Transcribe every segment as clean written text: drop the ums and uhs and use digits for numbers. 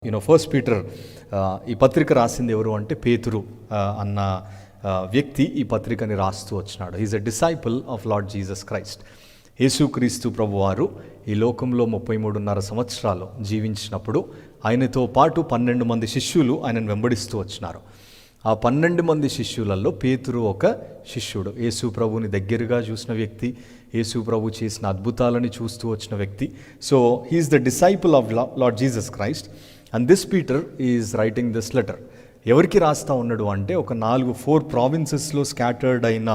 First Peter ఈ పత్రిక రాసింది ఎవరు అంటే పేతురు అన్న వ్యక్తి ఈ పత్రికని రాస్తూ వచ్చినాడు. Is a disciple of Lord Jesus Christ. యేసుక్రీస్తు ప్రభువారు ఈ లోకంలో 33.5 సంవత్సరాలు జీవించినప్పుడు ఆయనతో పాటు 12 మంది శిష్యులు ఆయనను వెంబడిస్తూ వచ్చినారు. ఆ 12 మంది శిష్యులలో పేతురు ఒక శిష్యుడు. యేసు ప్రభుని దగ్గరగా చూసిన వ్యక్తి, యేసు ప్రభు చేసిన అద్భుతాలని చూస్తూ వచ్చిన వ్యక్తి. So he's the disciple of Lord Jesus Christ. And this Peter is writing this letter. ఎవరికి రాస్తా ఉన్నాడు అంటే ఒక 4 ప్రావిన్సెస్లో స్కాటర్డ్ అయిన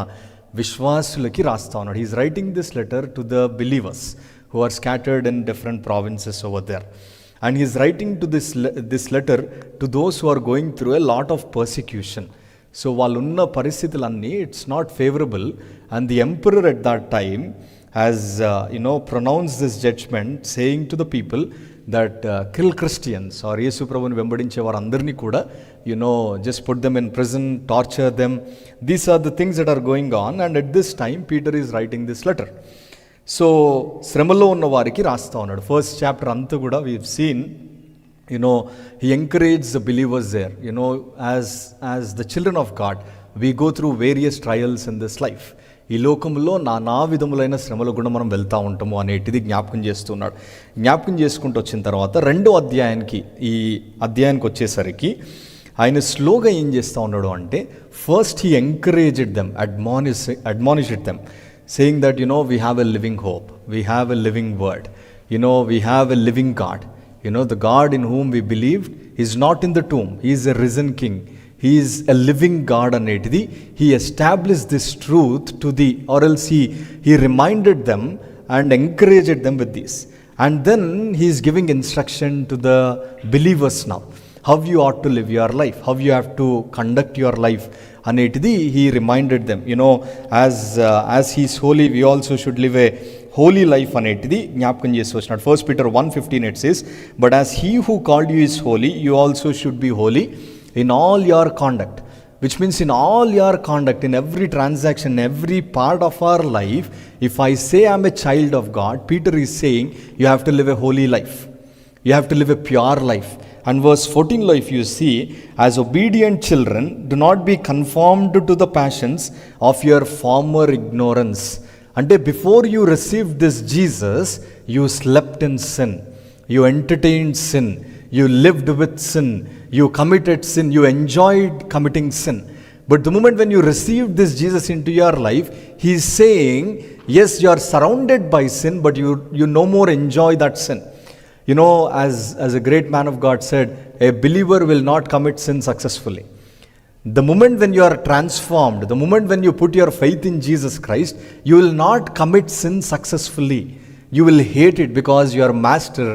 విశ్వాసులకి రాస్తా ఉన్నాడు. Is writing this letter to the believers who are scattered in different provinces over there. And he is writing to this letter to those who are going through a lot of persecution. So వాళ్ళు ఉన్న పరిస్థితులన్నీ it's not favorable, and the emperor at that time has pronounced this judgment saying to the people that kill Christians, or యేసు ప్రభుని వెంబడించే వారందరినీ కూడా just put them in prison, torture them. These are the things that are going on, and at this time Peter is writing this letter. So శ్రమలో ఉన్న వారికి రాస్తూ ఉన్నాడు. First chapter అంతా కూడా we've seen he encouraged the believers there. As the children of God, we go through various trials in this life. ఈ లోకంలో నానా విధములైన శ్రమల గుండా మనం వెళ్తూ ఉంటాము అనేటిది జ్ఞాపకం చేస్తున్నాడు. జ్ఞాపకం చేసుకుంటూ వచ్చిన తర్వాత 2వ అధ్యాయానికి వచ్చేసరికి ఆయన స్లోగా ఏం చేస్తూ ఉన్నాడు అంటే, first he encouraged them, admonished them, saying that we have a living hope, we have a living word, we have a living God. The God in whom we believed is not in the tomb, he is a risen king, he is a living God anetidi he established this truth to or else he reminded them and encouraged them with this. And then he is giving instruction to the believers now, how you ought to live your life, how you have to conduct your life anetidi he reminded them. As he is holy, we also should live a holy life anetidi జ్ఞాపకం చేసి వచ్చినాడు. 1 Peter 1:15 it says, but as he who called you is holy, you also should be holy in all your conduct. Which means in all your conduct, in every transaction, every part of our life, if I say I'm a child of God, Peter is saying you have to live a holy life, you have to live a pure life. And verse 14 if you see, as obedient children, do not be conformed to the passions of your former ignorance. Ante before you received this Jesus, you slept in sin, you entertained sin, you lived with sin, you committed sin, you enjoyed committing sin. But the moment when you received this Jesus into your life, he is saying, yes, you are surrounded by sin, but you no more enjoy that sin. As a great man of God said, a believer will not commit sin successfully. The moment when you are transformed, the moment when you put your faith in Jesus Christ, you will not commit sin successfully. You will hate it because your master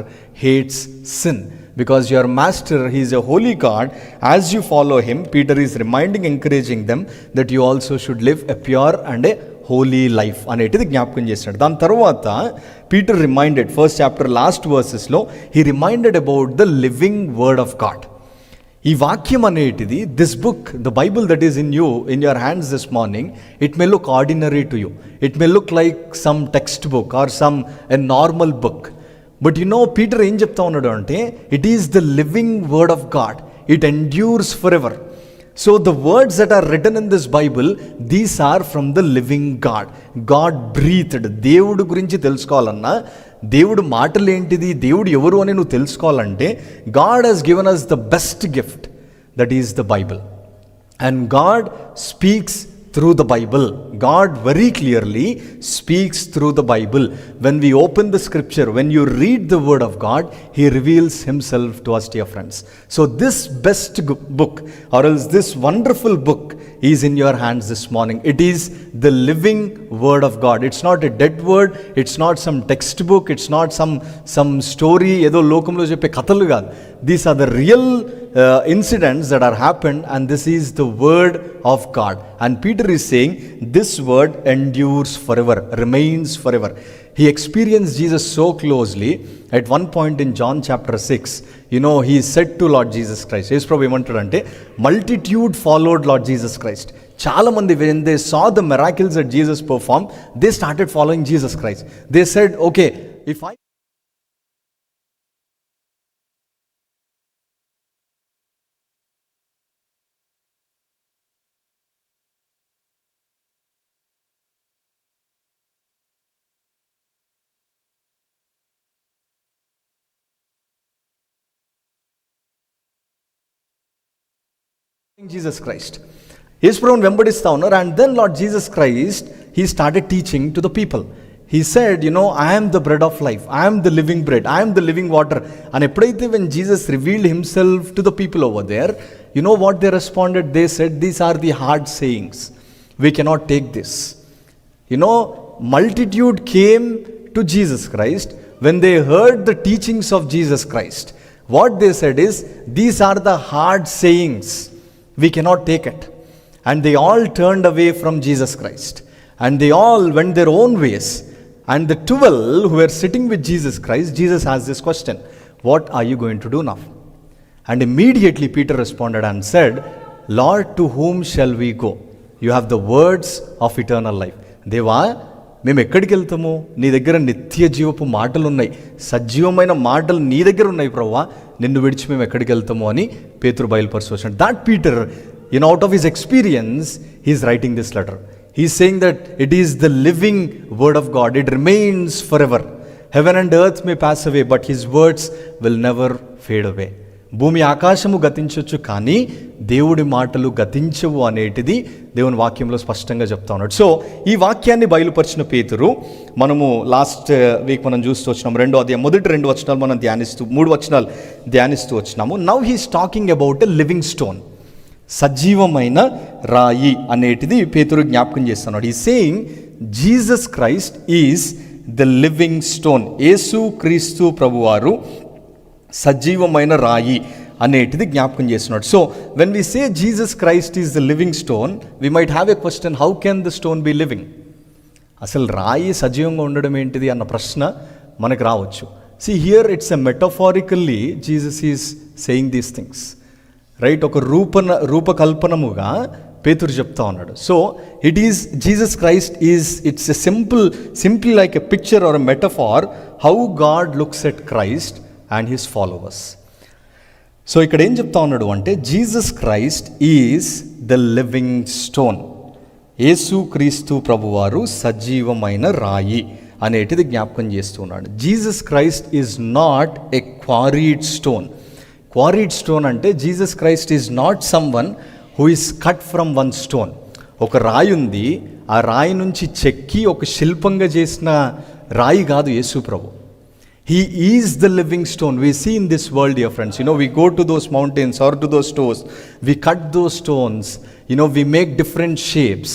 hates sin. Because your master, he is a holy God. As you follow him, Peter is reminding, encouraging them that you also should live a pure and a holy life అనేటిది జ్ఞాపకం చేసినాడు. దాని తర్వాత Peter reminded, first chapter last వర్సెస్లో he reminded about the living word of God. ఈ వాక్యం అనేటిది, this book, the Bible that is in you, in your hands this morning, it may look ordinary to you, it may look like some text book or some a normal book. But Peter ఏం చెప్తా ఉన్నాడు అంటే, it is the living word of God, it endures for ever. So the words that are written in this Bible, these are from the living God. God breathed. దేవుడు గురించి తెలుసుకోవాలన్నా, దేవుడు మాటలు ఏంటిది, దేవుడు ఎవరు అని నువ్వు తెలుసుకోవాలంటే, God has given us the best gift, that is the Bible. And God speaks through the Bible. God very clearly speaks through the Bible. When we open the scripture, when you read the word of God, he reveals himself to us, dear friends. So this best book, or else this wonderful book, is in your hands this morning. It is the living word of God. It's not a dead word, it's not some textbook, it's not some story ఏదో లోకంలో చెప్పే కథలు కాదు. These are the real incidents that are happened, and this is the word of God. And Peter is saying this word endures forever, remains forever. He experienced Jesus so closely. At one point in John chapter 6, he said to Lord Jesus Christ, yes Prabhu ఏమంటాడంటే, multitude followed Lord Jesus Christ. చాలా మంది, when they saw the miracles that Jesus performed, they started following Jesus Christ. They said, okay, if I Jesus Christ, యేసుప్రభుని వెంబడిస్తా ఉన్నారు. And then Lord Jesus Christ he started teaching to the people. He said, I am the bread of life, I am the living bread, I am the living water. And eppadaithe when Jesus revealed himself to the people over there, you know what they responded? They said, these are the hard sayings, we cannot take this. Multitude came to Jesus Christ when they heard the teachings of Jesus Christ. What they said is, these are the hard sayings, we cannot take it. And they all turned away from Jesus Christ, and they all went their own ways. And the 12 who were sitting with Jesus Christ, Jesus asked this question, what are you going to do now? And immediately Peter responded and said, Lord, to whom shall we go? You have the words of eternal life. దేవా, మేము ఎక్కడికి వెళ్తాము? నీ దగ్గర నిత్య జీవపు మాటలు ఉన్నాయి, సజీవమైన మాటలు నీ దగ్గర ఉన్నాయి ప్రభువా, నిన్ను విడిచి మేము ఎక్కడికి వెళ్తాము అని పేతురు బయలుపరుస్తూ వచ్చాడు. That Peter, out of his experience, he is writing this letter. He is saying that it is the living word of God. It remains forever. Heaven and earth may pass away, but his words will never fade away. భూమి ఆకాశము గతించవచ్చు, కానీ దేవుడి మాటలు గతించవు అనేటిది దేవుని వాక్యంలో స్పష్టంగా చెప్తా ఉన్నాడు. సో ఈ వాక్యాన్ని బయలుపరిచిన పేతురు, మనము లాస్ట్ వీక్ మనం చూస్తూ వచ్చినాము, మొదటి 2 వచనాలు మనం ధ్యానిస్తూ 3 వచనాలు ధ్యానిస్తూ వచ్చినాము. Now he's talking about a living stone, సజీవమైన రాయి అనేటిది పేతురు జ్ఞాపకం చేస్తున్నాడు. He saying Jesus Christ is the living stone. యేసు క్రీస్తు ప్రభువారు సజీవమైన రాయి అనేటిది జ్ఞాపకం చేస్తున్నాడు. So when we say Jesus Christ is the living stone, we might have a question, how can the stone be living? అసలు రాయి సజీవంగా ఉండడం ఏంటిది అన్న ప్రశ్న మనకు రావచ్చు. See here it's a metaphorically Jesus is saying these things, right? ఒక రూపకల్పనముగా పేతురు చెప్తా ఉన్నాడు. So it is Jesus Christ is, it's a simply like a picture or a metaphor how God looks at Christ and his followers. So ఇక్కడ ఏం చెప్తా ఉన్నాడు అంటే, Jesus Christ is the living stone. యేసు క్రీస్తు ప్రభువారు సజీవమైన రాయి అనేటిది జ్ఞాపకం చేస్తున్నాడు. Jesus Christ is not a quarried stone. Quarried stone అంటే Jesus Christ is not someone who is cut from one stone. ఒక రాయి ఉంది, ఆ రాయి నుంచి చెక్కి ఒక శిల్పంగా చేసిన రాయి కాదు యేసు ప్రభు. He is the living stone. We see in this world, dear friends, we go to those mountains or to those stores, we cut those stones, we make different shapes,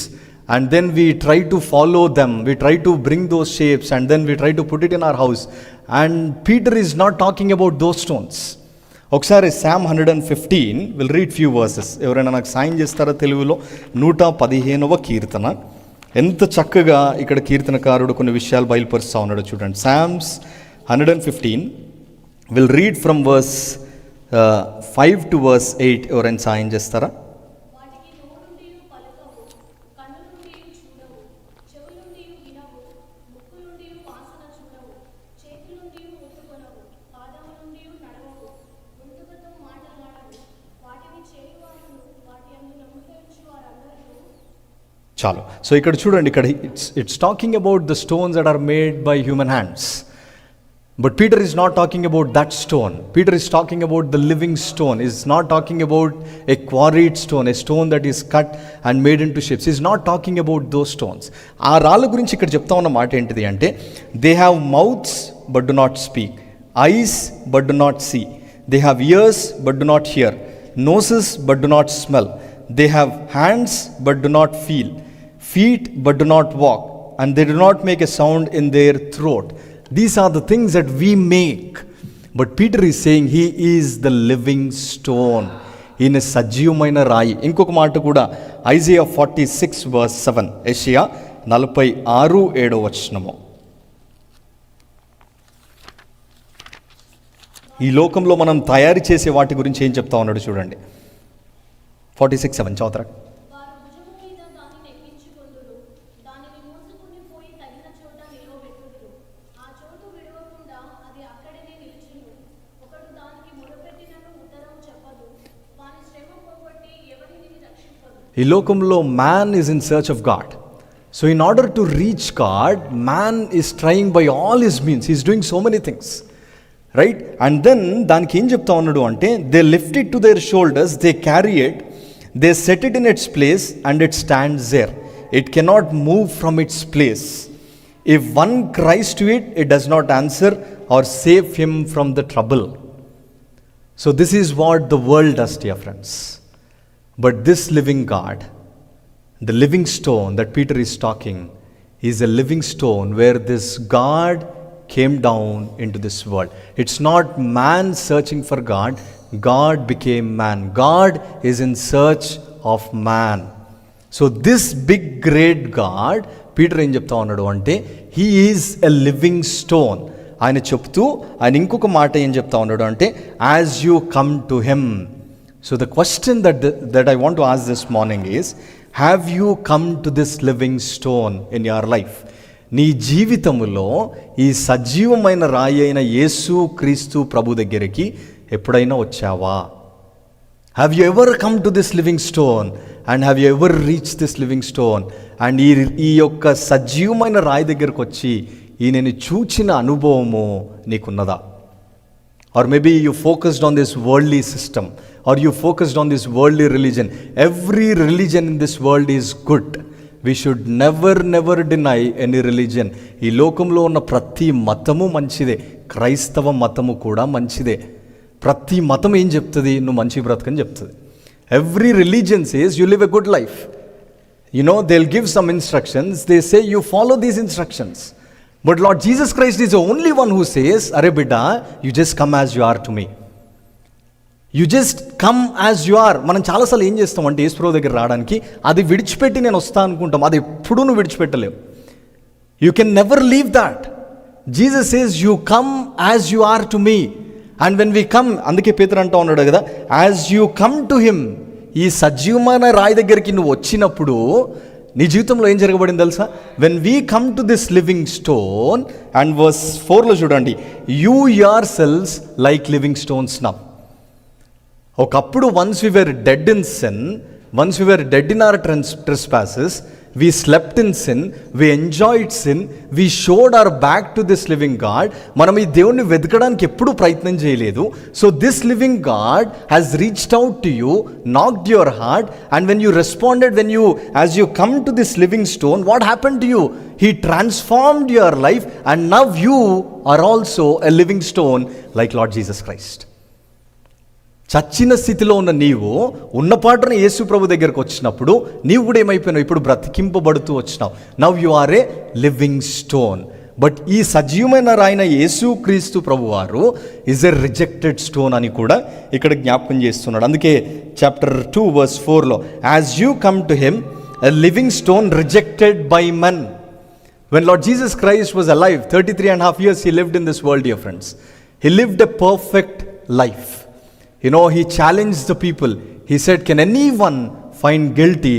and then we try to follow them, we try to bring those shapes, and then we try to put it in our house. And Peter is not talking about those stones. ఒకసారి Psalm 115, we'll read few verses. ఎవరైనా నాకు సాయం చేస్తారా? తెలుగులో 115వ కీర్తన. ఎంత చక్కగా ఇక్కడ కీర్తనకారుడు కొన్ని విషయాలు బయలుపరుస్తూ ఉన్నాడు చూడండి. Psalms 115, we'll read from verse 5 to verse 8. ఎవరైనా సాయం చేస్తారా? చాలు. సో ఇక్కడ చూడండి, ఇక్కడ it's talking about the stones that are made by human hands. But Peter is not talking about that stone. Peter is talking about the living stone. He is not talking about a quarried stone, a stone that is cut and made into shapes. He is not talking about those stones. ఆ రాళ్ళ గురించి ఇక్కడ చెప్తా ఉన్న మాట ఏంటిది అంటే, they have mouths but do not speak, eyes but do not see, they have ears but do not hear, noses but do not smell, they have hands but do not feel, feet but do not walk, and they do not make a sound in their throat. These are the things that we make. But Peter is saying he is the living stone. ఈయన సజీవమైన రాయి. ఇంకొక మాట కూడా Isaiah 46 verse 7. యెషయా 46:7 వచనము. ఈ లోకంలో మనం తయారు చేసే వాటి గురించి ఏం చెప్తా ఉన్నాడు చూడండి. 46:7 చదువుతారా? ఈ లోకంలో man is in search of God. So in order to reach God, man is trying by all his means, is doing so many things, right? And then దానికి ఏం చెప్తా ఉన్నాడు అంటే, they lift it to their shoulders, they carry it, They set it in its place and it stands there. It cannot move from its place. If one cries to it, it does not answer or save him from the trouble. So this is what the world does, dear friends. But this living God, the living stone that Peter is talking, is a living stone where this God came down into this world. It's not man searching for God. God became man. God is in search of man. So this big great God, Peter ఏం చెప్తా ఉన్నాడు అంటే he is a living stone. ఆయన చెప్తూ ఆయన ఇంకొక మాట ఏం చెప్తా ఉన్నాడు అంటే as you come to him. So the question that I want to ask this morning is, have you come to this living stone in your life? నీ జీవితములో ఈ సజీవమైన రాయి అయిన యేసు క్రీస్తు ప్రభు దగ్గరికి ఎప్పుడైనా వచ్చావా? Have you ever come to this living stone and have you ever reach this living stone and ఈ యొక్క సజీవమైన రాయి దగ్గరకు వచ్చి ఈయనని చూచిన అనుభవము నీకున్నదా? Or maybe you focused on this worldly system or you focused on this worldly religion. Every religion in this world is good. We should never deny any religion. ఈ లోకంలో ఉన్న ప్రతి మతము మంచిదే, క్రైస్తవ మతము కూడా మంచిదే. ప్రతి మతం ఏం చెప్తుంది? నువ్వు మంచి బ్రతకని చెప్తుంది. Every religion says you live a good life. You know they will give some instructions, they say you follow these instructions. But Lord Jesus Christ is the only one who says, అరే బిడ్డ, you just come as you are to me. You just come as you are. మనం చాలాసార్లు ఏం చేస్తామంటే యేసుప్రభు దగ్గర రావడానికి అది విడిచిపెట్టి నేను వస్తాను అనుకుంటాం. అది ఎప్పుడూ నువ్వు విడిచిపెట్టలేవు. You can never leave that. Jesus says you come as you are to me. And when we come, అందుకే పేతురు అంటూ ఉన్నాడు కదా, as you come to him. ఈ సజీవమైన రాయి దగ్గరికి నువ్వు వచ్చినప్పుడు నీ జీవితంలో ఏం జరగబడింది తెలుసా? When we come to this living stone, and verse 4లో చూడండి, you yourselves like living stones now. ఒకప్పుడు once we were dead in sin, once we were dead in our trespasses, we slept in sin, we enjoyed sin, we showed our back to this living God. మనం ఈ దేవుణ్ణి వెతకడానికి ఎప్పుడూ ప్రయత్నం చేయలేదు. So this living God has reached out to you, knocked your heart, and when you responded, as you come to this living stone, what happened to you? He transformed your life, and now you are also a living stone like Lord Jesus Christ. చచ్చిన స్థితిలో ఉన్న నీవు ఉన్నపాటున యేసు ప్రభు దగ్గరకు వచ్చినప్పుడు నీవు కూడా ఏమైపోయినావు? ఇప్పుడు బ్రతికింపబడుతూ వచ్చినావు. Now you are a living stone. But ఈ సజీవమైన రాయిన యేసు క్రీస్తు ప్రభు వారు ఈజ్ ఎ రిజెక్టెడ్ స్టోన్ అని కూడా ఇక్కడ జ్ఞాపకం చేస్తున్నాడు. అందుకే చాప్టర్ 2 verse 4లో, as you come to him a living stone rejected by men. When Lord Jesus Christ was alive, 33.5 years he lived in this world, dear friends. He lived a perfect life. You know, he challenged the people. He said, can anyone find guilty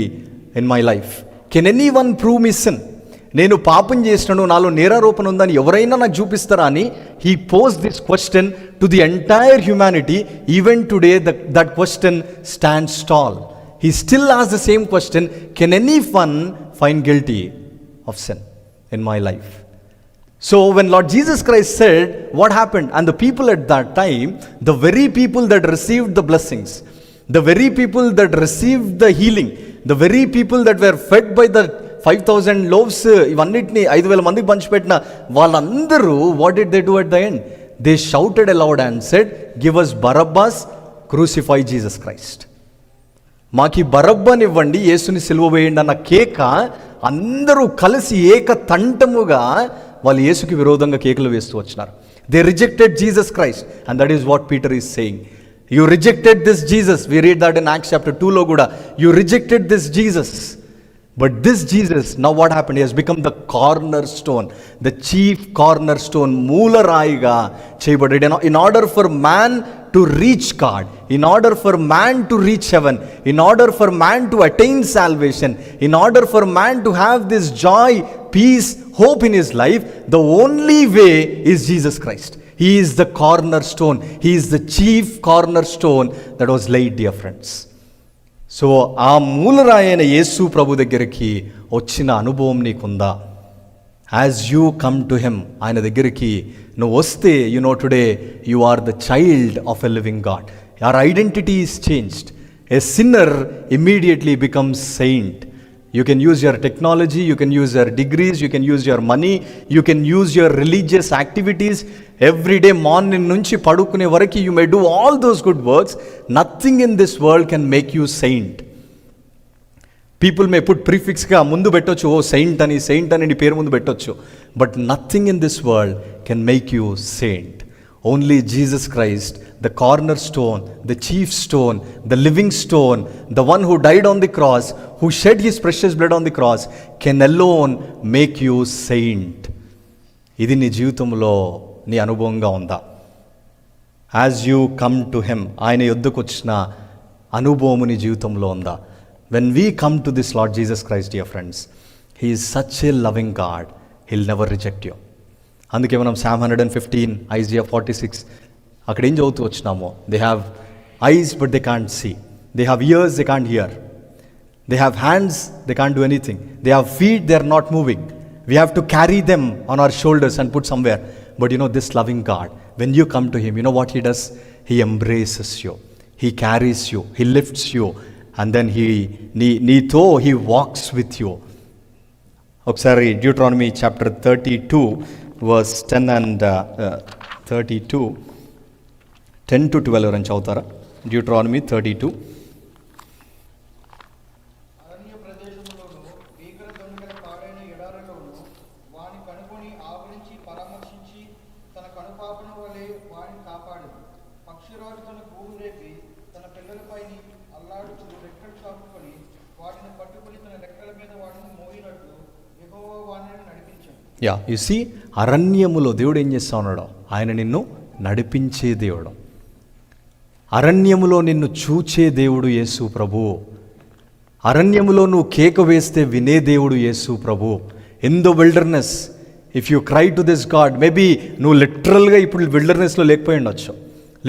in my life? Can anyone prove me sin? నేను పాపం చేసినాను, నాలో నేరారోపణ ఉందని ఎవరైనా నాకు చూపిస్తారా అని he posed this question to the entire humanity. Even today that question stands tall. He still asks the same question, can anyone find guilty of sin in my life? So when Lord Jesus Christ said, what happened? And the people at that time, the very people that received the blessings, the very people that received the healing, the very people that were fed by the 5,000 loaves, ఇవన్నిటిని 5,000 మందికి పంచిపెట్టిన వాళ్ళందరూ, what did they do at the end? They shouted aloud and said, give us Barabbas, crucify Jesus Christ. మాకి బరబ్బనివ్వండి, యేసుని సిలువ వేయండి అన్న కేక అందరూ కలిసి ఏకతంటముగా వాళ్ళు యేసుకి విరోధంగా కేకలు వేస్తూ వచ్చినారు. They rejected Jesus Christ, and that is what Peter is saying. You rejected this Jesus. We read that in Acts chapter 2లో కూడా, you rejected this Jesus. But this Jesus, now what happened? He has become the cornerstone, the chief cornerstone, మూలరాయిగా చేయబడ్డాడు. In order for man to reach God, in order for man to reach heaven, in order for man to attain salvation, in order for man to have this joy, peace, hope in his life, the only way is Jesus Christ. He is the cornerstone. He is the chief cornerstone that was laid, dear friends. So ఆ మూలరాయైన యేసు ప్రభు దగ్గరికి వచ్చిన అనుభవం నీకుందా? As you come to him, ఆయన దగ్గరికి నువ్వు వస్తే, you know today you are the child of a living God. Your identity is changed. A sinner immediately becomes saint. You can use your technology, you can use your degrees, you can use your money, you can use your religious activities. Every day morning nunchi padukune varaki you may do all those good works. Nothing in this world can make you saint. People may put prefix ga mundu పెట్టొచ్చు, ఓ saint అని నీ పేరు ముందు పెట్టొచ్చు, but nothing in this world can make you saint. Only Jesus Christ, the cornerstone, the chief stone, the living stone, the one who died on the cross, who shed his precious blood on the cross, can alone make you saint. ఇది నీ జీవితంలో నీ అనుభవంగా ఉందా? As you come to him, ఆయన యొద్దకు వచ్చిన అనుభవము నీ జీవితంలో ఉందా? When we come to this Lord Jesus Christ, dear friends, he is such a loving God, he'll never reject you. అందుకే మనం Psalm 115, Isaiah 46 అక్కడ ఏం చదువుతూ వచ్చినామో, they have eyes but they can't see, they have ears they can't hear, they have hands they can't do anything, they have feet they are not moving, we have to carry them on our shoulders and put somewhere. But you know this loving God, when you come to him, you know what he does? He embraces you, he carries you, he lifts you, and then నీతో he walks with you. ఒకసారి Deuteronomy chapter 32 verse 10 and 32, 10 to 12 ఎవరైనా చదువుతారా? Deuteronomy 32. అరణ్య ప్రదేశములోను భీకర ధ్వనిగల పాడైన ఎడారిలోను వాని కనుగొని ఆవరించి పరామర్శించి తన కనుపాపన వలె వాని కాపాడు. పక్షిరాజు తన భూమి రేపి తన పిల్లలపై అల్లాడుచు రెక్కలు చాపుకొని వాటిని పట్టుకొని తన రెక్కల మీద వాటిని మోయినట్లు యెహోవా వానిని నడిపించాడు. యా, యు సీ, అరణ్యములో దేవుడు ఏం చేస్తా ఉన్నాడో, ఆయన నిన్ను నడిపించే దేవుడు. అరణ్యములో నిన్ను చూచే దేవుడు యేసు ప్రభు. అరణ్యములో నువ్వు కేక వేస్తే వినే దేవుడు యేసు ప్రభు. In the wilderness if you cry to this God, maybe నువ్వు లిటరల్గా ఇప్పుడు విల్డర్నెస్లో లేకపోయి ఉండొచ్చు,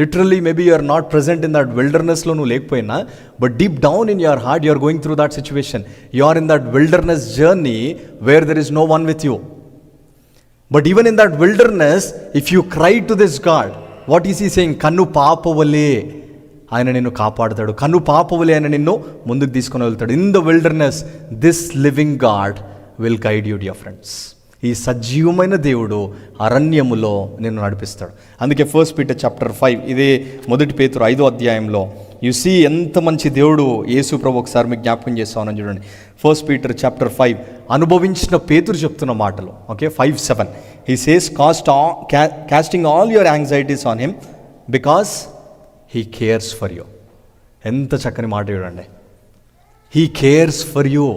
literally maybe you are not present in that విల్డర్నెస్లో నువ్వు లేకపోయినా, but deep down in your heart you are going through that situation. You are in that wilderness journey where there is no one with you. But even in that wilderness, if you cry to this God, what is he saying? కన్ను పాపవలే ఆయన నిన్ను కాపాడుతాడు, కన్ను పాపవలే ఆయన నిన్ను ముందుకు తీసుకొని వెళ్తాడు. In the wilderness this living God will guide you, dear friends. ఈ సజీవమైన దేవుడు అరణ్యములో నిన్ను నడిపిస్తాడు. అందుకే 1 Peter chapter 5, ఇదే 1 పేతురు 5వ అధ్యాయంలో యు సీ ఎంత మంచి దేవుడు యేసు ప్రభు. ఒకసారి మీకు జ్ఞాపకం చేస్తామని చూడండి. 1 Peter chapter 5 అనుభవించిన పేతురు చెప్తున్న మాటలు. Okay, 5:7 he says, casting all your anxieties on him because he cares for you. ఎంత చక్కని మాట చూడండి. he cares for you,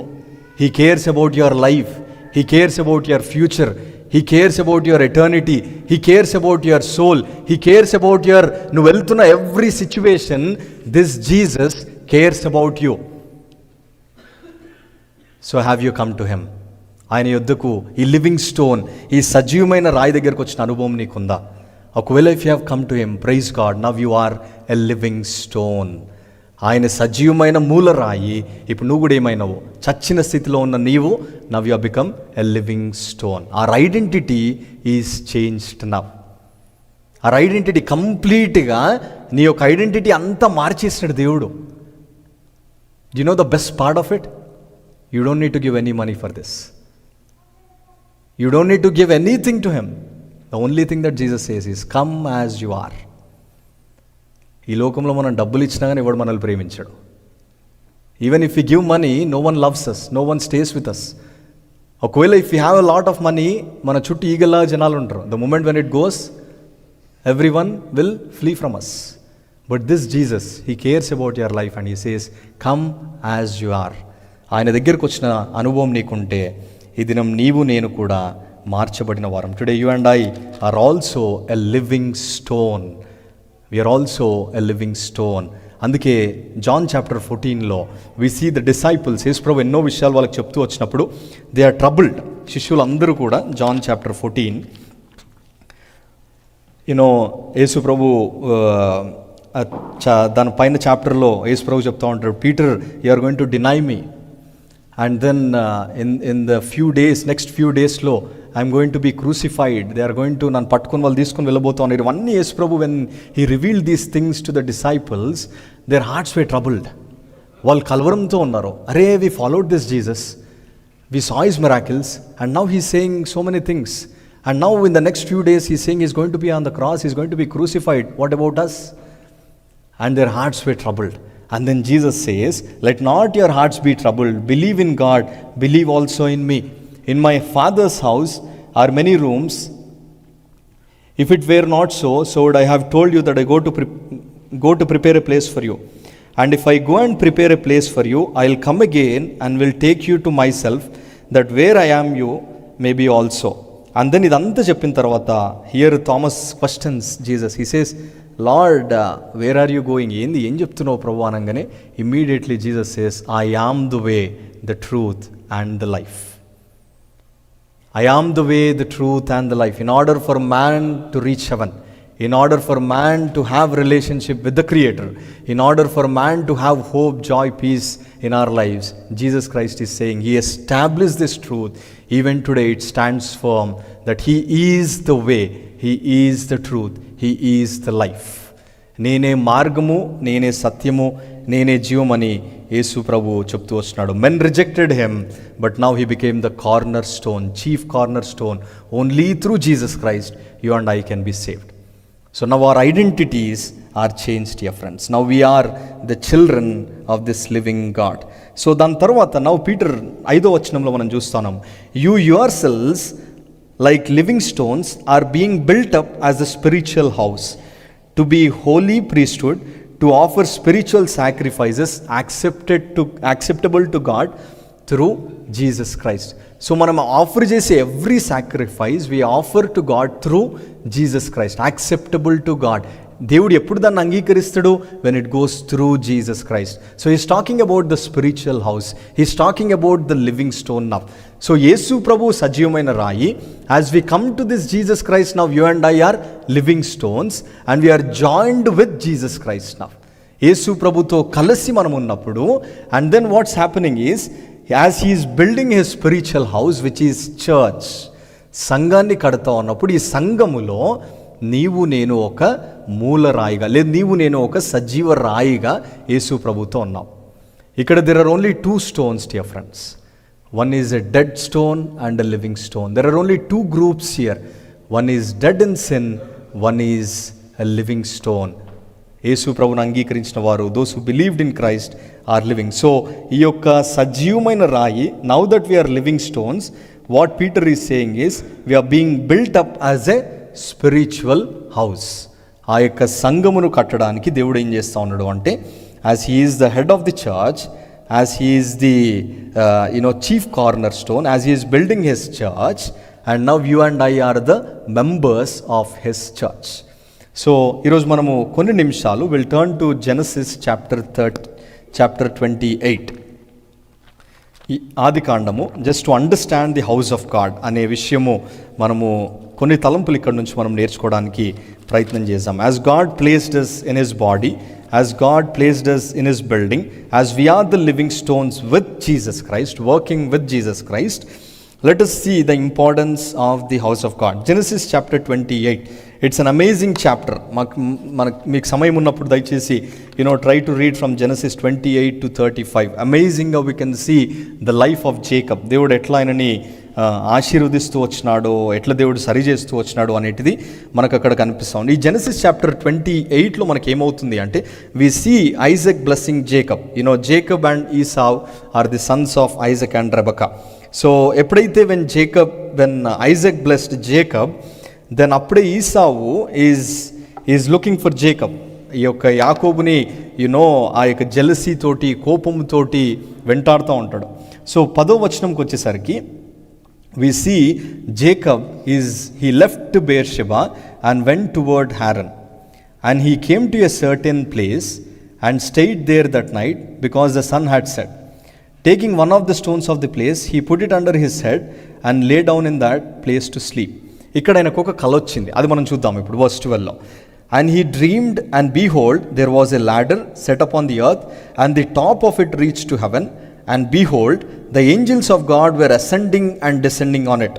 he cares about your life, he cares about your future, he cares about your eternity, he cares about your soul, he cares about your నువ్వు వెళ్తున్న every situation. This Jesus cares about you. So have you come to him? ఆయన యొద్దకు, ఈ living stone, ఈ సజీవమైన రాయి దగ్గరకు వచ్చిన అనుభవం నీకుందా? ఒకవేళ if you have come to him, praise God, now you are a living stone. ఆయన సజీవమైన మూల రాయి. ఇప్పుడు నువ్వు కూడా ఏమైనావు? చచ్చిన స్థితిలో ఉన్న నీవు, now you have become a living stone. Our identity is changed now. Our identity కంప్లీట్గా నీ యొక్క ఐడెంటిటీ అంతా మార్చేసినాడు దేవుడు. You know the best part of it? You don't need to give any money for this. You don't need to give anything to him. The only thing that Jesus says is come as you are. ఈ లోకంలో మనం డబ్బులు ఇచ్చినా కానీ ఎవడు మనల్ని ప్రేమించాడు. Even if you give money, no one loves us, no one stays with us. ఒకవేళ if you have a lot of money, మన చుట్టూ ఈగల్లా జనాలు ఉంటారు. The moment when it goes, everyone will flee from us. But this Jesus, he cares about your life and he says come as you are. ఆయన దగ్గరకు వచ్చిన అనుభవం నీకుంటే, ఈ దినం నీవు నేను కూడా మార్చబడిన వారం. Today you and I are also a living stone. We are also a living stone. అందుకే జాన్ చాప్టర్ 14లో వి సీ ద డిసైపుల్స్. యేసు ప్రభు ఎన్నో విషయాలు వాళ్ళకి చెప్తూ వచ్చినప్పుడు దే ఆర్ ట్రబుల్డ్. శిష్యులందరూ కూడా జాన్ చాప్టర్ 14, యూనో యేసు ప్రభు దాని పైన చాప్టర్లో యేసు ప్రభు చెప్తూ ఉంటాడు, Peter, you are going to deny me. And then in the next few డేస్లో I'm going to be crucified. They are going to, నన్ను పట్టుకొని వాళ్ళు తీసుకొని వెళ్ళబోతూ ఉన్నారు. ఇవన్నీ యేసు ప్రభు when he revealed these things to the disciples, their hearts were troubled. వాళ్ళు కలవరంతో ఉన్నారు. అరే, we followed this Jesus, we saw his miracles, and now he's saying so many things, and now in the next few days he's saying is going to be on the cross, is going to be crucified, what about us? And their hearts were troubled. And then Jesus says, let not your hearts be troubled, believe in God, believe also in me. In my Father's house are many rooms. If it were not so, so would I have told you that I go to prepare a place for you. And if I go and prepare a place for you, I will come again and will take you to myself, that where I am you may be also. And then idantha cheppin tarvata, here Thomas questions Jesus. He says, Lord, where are you going? ఏంది ఏం చెప్తున్నావు ప్రభు అనగానే immediately Jesus says, I am the way, the truth and the life. I am the way, the truth and the life. In order for man to reach heaven, in order for man to have relationship with the Creator, in order for man to have hope, joy, peace in our lives, Jesus Christ is saying, He established this truth. Even today it stands firm that He is the way, He is the truth, He is the life. నేనే మార్గము, నేనే సత్యము, నేనే జీవమని యేసు ప్రభు చెప్తూ వస్తున్నాడు. Men rejected him, but now he became the corner stone, chief corner stone. Only through Jesus Christ you and I can be saved. So now our identities are changed, dear friends. Now we're the children of this living God. So దాని తర్వాత now Peter 5వ వచనంలో మనం చూస్తున్నాం, you yourselves like living stones are being built up as a spiritual house, to be holy priesthood, to offer spiritual sacrifices acceptable to God through Jesus Christ. So మనం offer చేసే every sacrifice we offer to God through Jesus Christ, acceptable to God. దేవుడు ఎప్పుడు దాన్ని అంగీకరిస్తాడు? when it goes through Jesus Christ. So he's talking about the spiritual house, he's talking about the living stone now. So యేసు ప్రభు సజీవమైన రాయి. as we come to this Jesus Christ now, you and I are living stones and we are joined with Jesus Christ now. యేసు ప్రభుతో కలిసి మనం ఉన్నప్పుడు, and then what's happening is, as he is building his spiritual house which is church, సంఘాన్ని కడతా ఉన్నప్పుడు ఈ సంఘములో నీవు నేను ఒక మూల రాయిగా, లేదు నీవు నేను ఒక సజీవ రాయిగా యేసు ప్రభుతో ఉన్నాం. ఇక్కడ there are only two stones, dear friends. One is a dead stone and a living stone. There are only two groups here. One is dead in sin, one is a living stone. యేసు ప్రభుని అంగీకరించిన వారు, those who believed in Christ are living. So ఈ యొక్క సజీవమైన రాయి, now that we are living stones, what Peter is saying is, we are being built up as a spiritual house. ఆ యొక్క సంఘమును కట్టడానికి దేవుడు ఏం చేస్తూ ఉన్నాడు అంటే, as he is the head of the church, as he is the chief cornerstone, as he is building his church, and now you and I are the members of his church. So ఈరోజు మనము కొన్ని నిమిషాలు will turn to Genesis chapter 28. ఈ ఆది కాండము, just to understand the house of God అనే విషయము మనము కొన్ని తలంపులు ఇక్కడ నుంచి మనం నేర్చుకోవడానికి ప్రయత్నం చేద్దాం. As God placed us in his body, as God placed us in his building, as we are the living stones with Jesus Christ, working with Jesus Christ, let us see the importance of the house of God. Genesis chapter 28, it's an amazing chapter. మీకు సమయం ఉన్నప్పుడు దయచేసి try to read from Genesis 28 to 35. Amazing how we can see the life of Jacob. దేవుడు ఎట్లా ఆయనని ఆశీర్వదిస్తూ వచ్చినాడో, ఎట్లా దేవుడు సరి చేస్తూ వచ్చినాడో అనేటిది మనకు అక్కడ కనిపిస్తుంది. ఈ జెనసిస్ చాప్టర్ 28లో మనకి ఏమవుతుంది అంటే, we see Isaac blessing Jacob. Jacob and Esau are the sons of Isaac and Rebecca. So ఎప్పుడైతే when Isaac blessed Jacob, then అప్పుడే Esau is looking for Jacob. ఈ యొక్క యాకోబుని ఆ యొక్క జెలసీ తోటి, కోపంతోటి వెంటాడుతూ ఉంటాడు. సో 10వ వచనంకి వచ్చేసరికి we see Jacob he left Beersheba and went toward Haran, and he came to a certain place and stayed there that night, because the sun had set. Taking one of the stones of the place, he put it under his head and lay down in that place to sleep. ఇక్కడ ఆయనకు ఒక కల వచ్చింది, అది మనం చూద్దాం ఇప్పుడు verse 12లో. And he dreamed, and behold, there was a ladder set upon the earth, and the top of it reached to heaven. And behold, the angels of God were ascending and descending on it.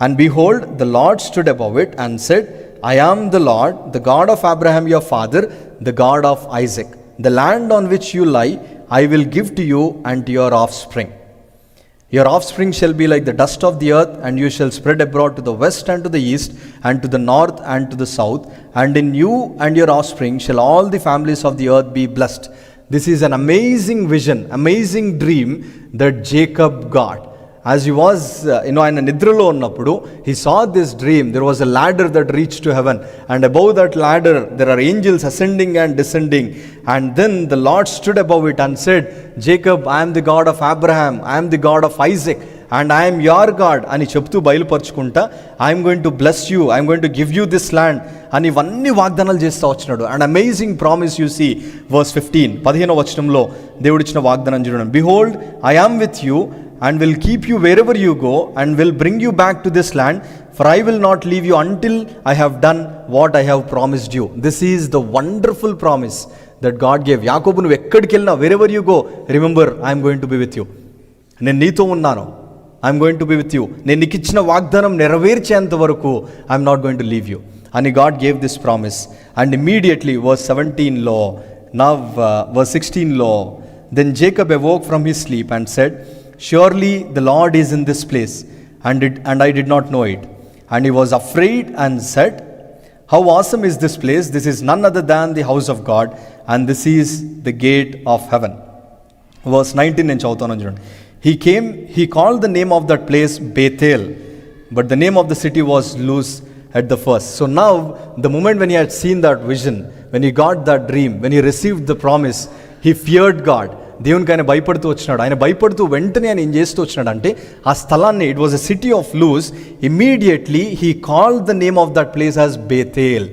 And behold, the Lord stood above it and said, I am the Lord, the God of Abraham your father, the God of Isaac. The land on which you lie, I will give to you and to your offspring. Your offspring shall be like the dust of the earth, and you shall spread abroad to the west and to the east, and to the north and to the south. And in you and your offspring shall all the families of the earth be blessed. This is an amazing vision, amazing dream that Jacob got. As he was, ఆయన నిద్రలో ఉన్నప్పుడు, he saw this dream. There was a ladder that reached to heaven, and above that ladder there are angels ascending and descending. And then the Lord stood above it and said, Jacob, I am the God of Abraham, I am the God of Isaac, and I am your God అని చెప్తూ బయలుపరుచుకుంటా, I'm going to bless you, I'm going to give you this land అని ఇవన్నీ వాగ్దానాలు చేస్తూ వచ్చినాడు. And amazing promise you see verse 15, 15వ వచనంలో దేవుడిచ్చిన వాగ్దానం చూడండి. Behold I am with you and will keep you wherever you go, and will bring you back to this land, for I will not leave you until I have done what I have promised you. This is the wonderful promise that God gave. యాకోబు, నువ్వు ఎక్కడికి వెళ్ళినా, wherever you go, remember I am going to be with you. నేను నీతో ఉన్నాను, I am going to be with you. నేను నీకు ఇచ్చిన వాగ్దానం నెరవేర్చేంత వరకు I am not going to leave you. And God gave this promise. And immediately, verse 17 now verse 16 then Jacob awoke from his sleep and said, surely the Lord is in this place, and I did not know it. And he was afraid and said, how awesome is this place! This is none other than the house of God, and this is the gate of heaven. Verse 19 నేను చదువుతాను చూడండి. He called the name of that place Bethel, but the name of the city was Luz at the first. So now, the moment when he had seen that vision, when he got that dream, when he received the promise, he feared God. దేవునికి ఆయన భయపడుతూ వచ్చినాడు. ఆయన భయపడుతూ వెంటనే ఆయన ఏం చేస్తూ వచ్చినాడు అంటే, ఆ స్థలాన్ని, it was a city of Luz, immediately he called the name of that place as Bethel.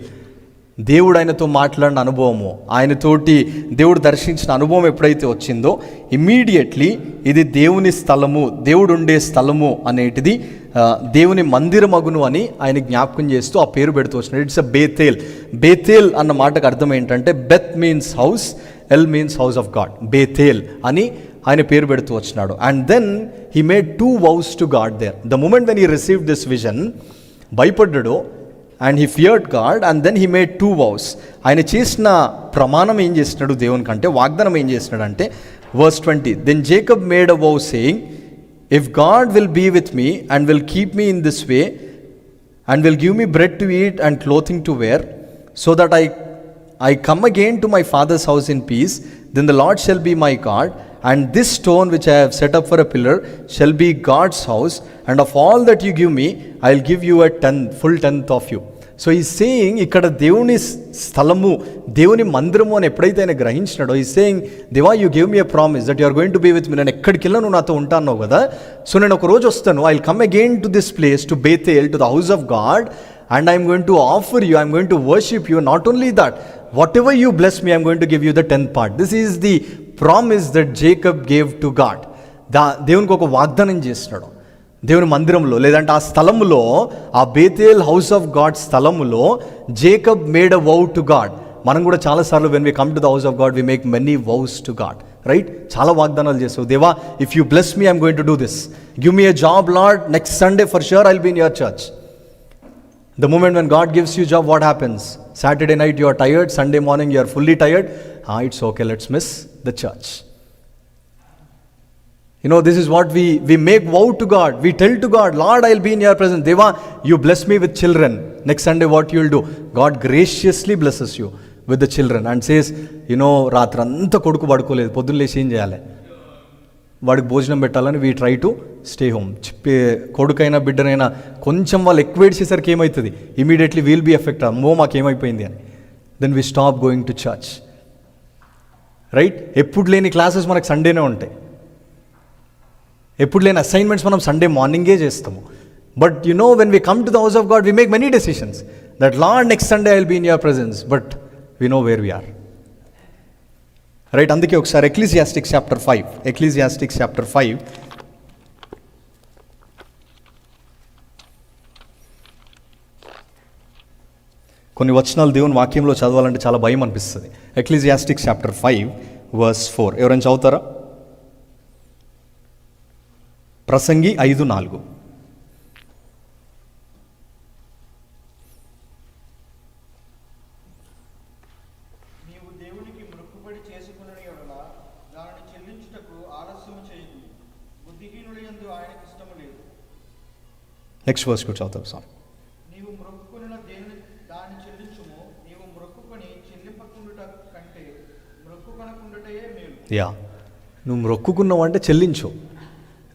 దేవుడు ఆయనతో మాట్లాడిన అనుభవము, ఆయనతోటి దేవుడు దర్శించిన అనుభవం ఎప్పుడైతే వచ్చిందో, ఇమ్మీడియట్లీ ఇది దేవుని స్థలము, దేవుడు ఉండే స్థలము అనేటిది దేవుని మందిరమగును అని ఆయన జ్ఞాపకం చేస్తూ ఆ పేరు పెడుతూ వచ్చినాడు. It's a Bethel. బేతేల్ అన్న మాటకు అర్థం ఏంటంటే, beth means house, el means house of God. Bethel అని ఆయన పేరు పెడుతూ వచ్చినాడు. And then he made 2 vows to God there. The moment when he received this vision, భయపడ్డాడు, and he feared God, and then he made 2 vows. ఆయన చేసిన ప్రమాణం ఏం చేసినాడు దేవుని కంటే, వాగ్దానం ఏం చేసినాడు అంటే, verse 20, then Jacob made a vow saying, if God will be with me and will keep me in this way, and will give me bread to eat and clothing to wear, so that I come again to my father's house in peace, then the Lord shall be my God, and this stone which I have set up for a pillar shall be God's house, and of all that you give me, I will give you a full tenth of you. So ఈ saying ఇక్కడ దేవుని స్థలము, దేవుని మందిరము అని ఎప్పుడైతే ఆయన గ్రహించినాడో, ఈ సేయింగ్, దేవా you give me a promise that you are going to be with me. నేను ఎక్కడికి వెళ్ళా నువ్వు నాతో ఉంటాను కదా, సో నేను ఒక రోజు వస్తాను, I will come again to this place, to Bethel, to the house of God, and I'm going to offer you, I'm going to worship you. Not only that, whatever you bless me, I'm going to give you the 10th part. This is the promise that Jacob gave to God. దేవునికి ఒక వాగ్దానం చేస్తున్నాడు దేవుని మందిరంలో, లేదంటే ఆ స్థలములో, ఆ బేతేల్ హౌస్ ఆఫ్ గాడ్ స్థలములో Jacob made a vow to God. మనం కూడా చాలాసార్లు when we come to the house of God, we make many vows to God, right? చాలా వాగ్దానాలు చేస్తావు. దేవా, if you bless me, I'm going to do this. Give me a job Lord, next Sunday for sure I will be in your church. The moment when God gives you job, what happens? Saturday night you are tired, Sunday morning you are fully tired. It's okay, let's miss the church. You know, this is what we make vow to God. We tell to God, Lord, I'll be in your presence. Deva, you bless me with children. Next Sunday what you will do? God graciously blesses you with the children and says, you know, రాత్రంతా కొడుకు పడుకోలేదు, పొద్దున్న లేచి ఏం చేయాలి, వాడికి భోజనం పెట్టాలని we try to stay home. కొడుకైనా బిడ్డనైనా కొంచెం వాళ్ళు ఎక్కువ ఏడ్చేసరికి ఏమవుతుంది, ఇమీడియట్లీ వీల్ బీ ఎఫెక్ట్, అమ్మో మాకేమైపోయింది అని. Then we stop going to church, right? ఎప్పుడు లేని క్లాసెస్ మనకు సండేనే ఉంటాయి, ఎప్పుడు లేని అసైన్మెంట్స్ మనం సండే మార్నింగే చేస్తాము. But you know, when we come to the house of God, we make many decisions that Lord next Sunday I will be in your presence, but we know where we are, right? అందుకే ఒకసారి ఎక్లీసియాస్టిక్స్ chapter 5, ఎక్లీసియాస్టిక్స్ chapter 5 కొన్ని వచనాలు దేవుని వాక్యంలో చదవాలంటే చాలా భయం అనిపిస్తుంది. ఎక్లీసియాస్టిక్స్ చాప్టర్ 5 verse 4 ఎవరైనా చదువుతారా? ప్రసంగి 5:4. నీవు దేవునికి మొక్కుబడి చేసుకున్న యెడల దానిని ఆలస్యము చేయకు. బుద్ధిహీనుల యందు ఆయనకి ఇష్టము లేదు. నెక్స్ట్ వర్స్ కూడా చదువుతాం సార్. నీవు మ్రొక్కుకొనిన దాన్ని చెల్లించుము. నీవు మ్రొక్కుకొని చెల్లింపకుండుట కంటే మ్రొక్కుకొనకుండుటయే మేలు. యా, నువ్వు మొక్కుకున్నావు అంటే చెల్లించు.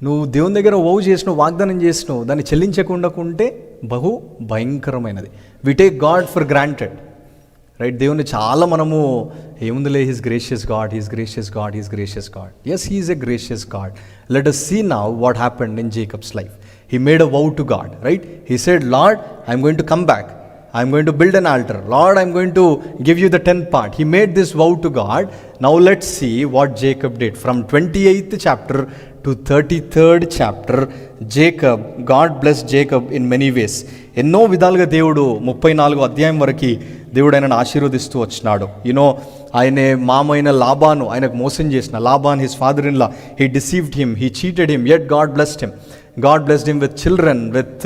నువ్వు దేవుని దగ్గర ఓవు చేసినావు, వాగ్దానం చేసినావు, దాన్ని చెల్లించకుండా ఉంటే బహు భయంకరమైనది. We take God for granted, right? దేవుని చాలా మనము ఏముందిలే, he's gracious God, he's gracious God, he's gracious God. Yes, he's a gracious God. Let us see now what happened in Jacob's life. He made a vow to God, right? He said, Lord, I'm going to come back. I'm going to build an altar. Lord, I'm going to give you the 10th part. He made this vow to God. Now let's see what Jacob did. From 28th chapter to 33rd chapter, Jacob, God blessed Jacob in many ways. ఎన్నో విధాలుగా దేవుడు 34వ అధ్యాయం వరకు దేవుడు ఆయనను ఆశీర్వదిస్తూ వచ్చినాడు. You know, ఆయన మామైన లాబాను ఆయనకు మోసం చేసిన Laban, his father in law, he deceived him, he cheated him, yet God blessed him. God blessed him with children, with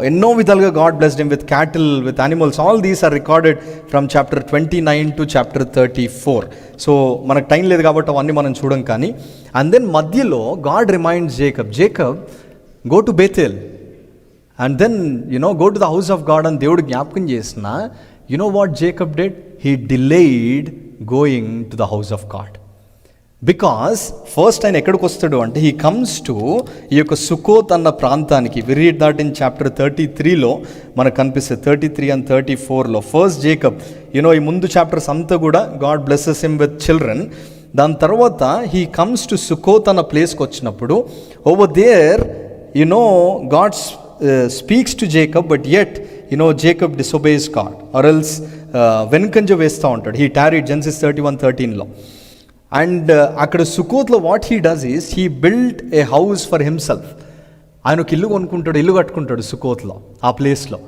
ఎన్నో విధాలుగా God blessed him with cattle, with animals. All these are recorded from chapter 29 to chapter 34. So మనకు time లేదు కాబట్టి అవన్నీ మనం చూడం. కానీ and then మధ్యలో God reminds Jacob, go to Bethel and then go to the house of God అని దేవుడు జ్ఞాపకం చేసిన, what Jacob did? He delayed going to the house of God. Because first ఆయన ఎక్కడికి వస్తాడు అంటే హీ కమ్స్ టు ఈ యొక్క సుకోత్ అన్న ప్రాంతానికి. We read that in chapter 33లో మనకు కనిపిస్తుంది, 33 and 34లో. ఫస్ట్ జేకబ్, ఈ ముందు చాప్టర్స్ అంతా కూడా God blesses him with children. దాని తర్వాత హీ కమ్స్ టు సుకోత్ అన్న ప్లేస్కి వచ్చినప్పుడు, over there God speaks to Jacob, but yet Jacob disobeys God, or else వెనుకంజ వేస్తూ ఉంటాడు. హీ టారీడ్, జెనసిస్ 31:13లో. అండ్ అక్కడ సుకోత్లో what he does is he build a house for himself. ఆయన ఒక ఇల్లు కొనుక్కుంటాడు, ఇల్లు కట్టుకుంటాడు సుకోత్లో, ఆ ప్లేస్లో.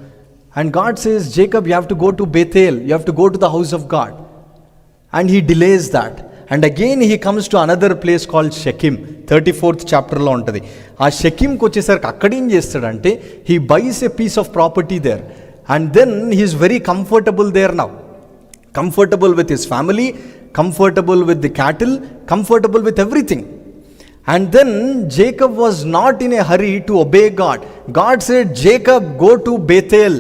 And God says, Jacob, you have to go to Bethel, you have to go to the house of God. And he delays that. And again he comes to another place called Shechem, 34th చాప్టర్లో ఉంటుంది. ఆ షెకిమ్కి వచ్చేసరికి అక్కడేం చేస్తాడంటే he buys a piece of property there. And then he is very comfortable there now, comfortable with his family, comfortable with the cattle, comfortable with everything. And then Jacob was not in a hurry to obey God. God said, Jacob, go to Bethel,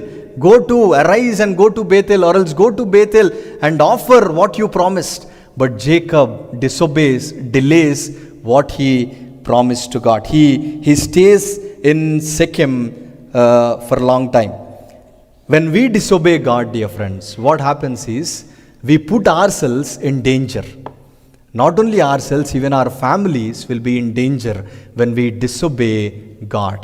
arise and go to Bethel, or else go to Bethel and offer what you promised. But Jacob disobeys, delays what he promised to God. He stays in Shechem for a long time. When we disobey God, dear friends, what happens is we put ourselves in danger. Not only ourselves, even our families will be in danger when we disobey God.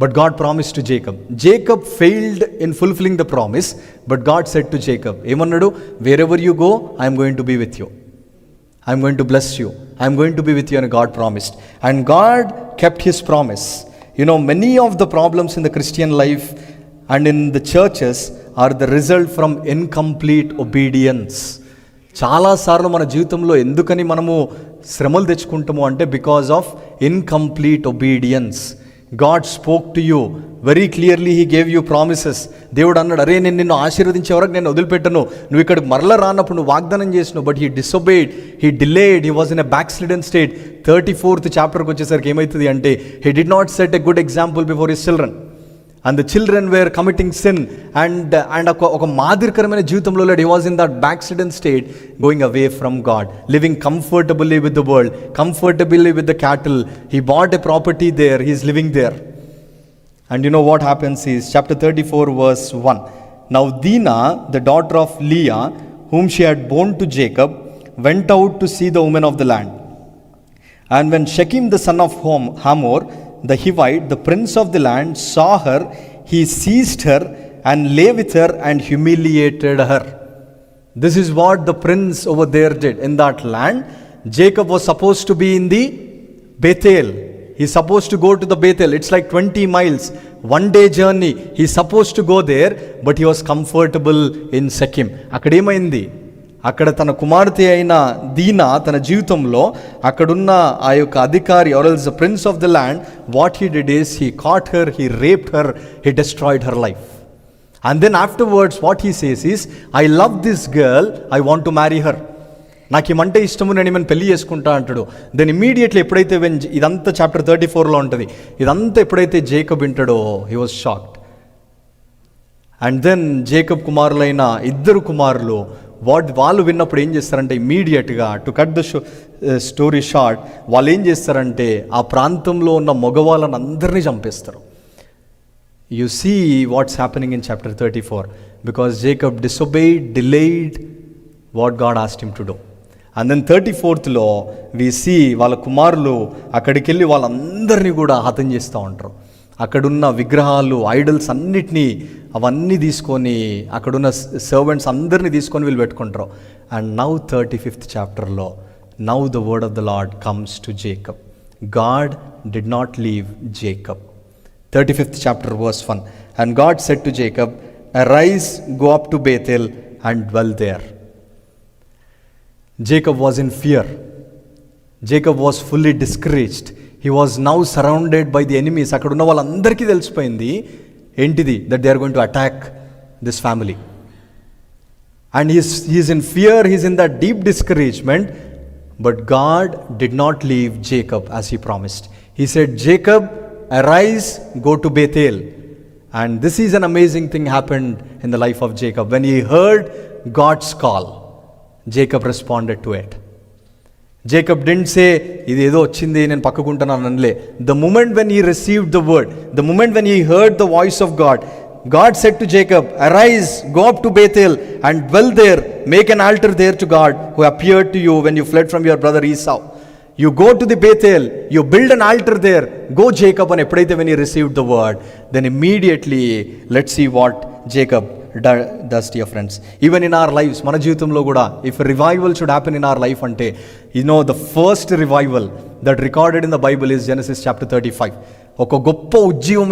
But God promised to Jacob. Jacob failed in fulfilling the promise, but God said to Jacob, ఏమన్నాడు? Wherever you go, I am going to be with you. I am going to bless you. I am going to be with you, and God promised. And God kept his promise. Many of the problems in the Christian life and in the churches are the result from incomplete obedience. చాలాసార్లు మన జీవితంలో ఎందుకని మనము శ్రమలు తెచ్చుకుంటాము అంటే because of incomplete obedience. God spoke to you very clearly, he gave you promises. దేవుడు అన్నాడు, అరే నేను నిన్ను ఆశీర్వదించే వరకు నేను వదిలిపెట్టను, నువ్వు ఇక్కడికి మరల రానప్పుడు నువ్వు వాగ్దానం చేసినావు. But he disobeyed, he delayed, he was in a back slidden state. 34th చాప్టర్కి వచ్చేసరికి ఏమవుతుంది అంటే he did not set a good example before his children. And the children were committing sin, and ఒక మాదిరికరమైన జీవితంలో he was in that backslidden state, going away from God, living comfortably with the world, comfortably with the cattle. He bought a property there, he is living there. And what happens is chapter 34 verse 1. Now Dinah, the daughter of Leah, whom she had born to Jacob, went out to see the women of the land. And when Shechem the son of Hamor, the Hivite, the prince of the land, saw her, he seized her and lay with her and humiliated her. This is what the prince over there did in that land. Jacob was supposed to be in the Bethel. He's supposed to go to the Bethel. It's like 20 miles, one day journey. He's supposed to go there, but he was comfortable in Shechem. అక్కడేమైంది? అక్కడ తన కుమార్తె అయిన దీనా తన జీవితంలో అక్కడున్న ఆ యొక్క అధికారి, or else the prince of the land, what he did is he caught her, he raped her, he destroyed her life. And then afterwards what he says is, I love this girl, I want to marry her. నాకు ఏమంటే ఇష్టము, నేను ఏమైనా పెళ్లి చేసుకుంటా అంటాడు. Then immediately ఎప్పుడైతే ఇదంతా చాప్టర్ 34లో ఉంటుంది, ఇదంతా ఎప్పుడైతే జేకబ్ వింటాడో he was shocked. And then Jacob కుమారులైన 2 కుమారులు వాళ్ళు విన్నప్పుడు ఏం చేస్తారంటే ఇమీడియట్గా, to cut the story short, వాళ్ళు ఏం చేస్తారంటే ఆ ప్రాంతంలో ఉన్న మగవాళ్ళని అందరినీ చంపేస్తారు. You see what's happening in chapter 34 because Jacob disobeyed, delayed what God asked him to do. And then 34thలో వి సీ వాళ్ళ కుమారులు అక్కడికి వెళ్ళి వాళ్ళందరినీ కూడా హతం చేస్తూ ఉంటారు. అక్కడున్న విగ్రహాలు, ఐడల్స్ అన్నిటినీ అవన్నీ తీసుకొని, అక్కడున్న సర్వెంట్స్ అందరినీ తీసుకొని వీళ్ళు పెట్టుకుంటారు. అండ్ నౌ 35th చాప్టర్లో now the word of the lord comes to Jacob. God did not leave Jacob. 35th chapter verse 1. And God said to Jacob, arise, go up to Bethel and dwell there. Jacob was in fear. Jacob was fully discouraged. He was now surrounded by the enemies. అక్కడ ఉన్న వాళ్ళందరికీ తెలిసిపోయింది ఏంటిది, that they are going to attack this family. And he is in fear, he is in that deep discouragement. But God did not leave Jacob as he promised. He said, Jacob, arise, go to Bethel. And this is an amazing thing happened in the life of Jacob. When he heard God's call, Jacob responded to it. Jacob didn't say, ఇది ఏదో వచ్చింది నేను పక్కకుంటున్నాను అనలే. The moment when he received the word, the moment when he heard the voice of God, God said to Jacob, arise, go up to Bethel and dwell there, make an altar there to God who appeared to you when you fled from your brother Esau. You go to the Bethel, you build an altar there, go Jacob. And eppadaithe when he received the word, then immediately let's see what Jacob does, dear friends. Even in our lives, mana jeevithamlo kuda, if a revival should happen in our life ante, you know, the first revival that recorded in the Bible is Genesis chapter 35. ఒక గొప్ప ఉజ్జీవం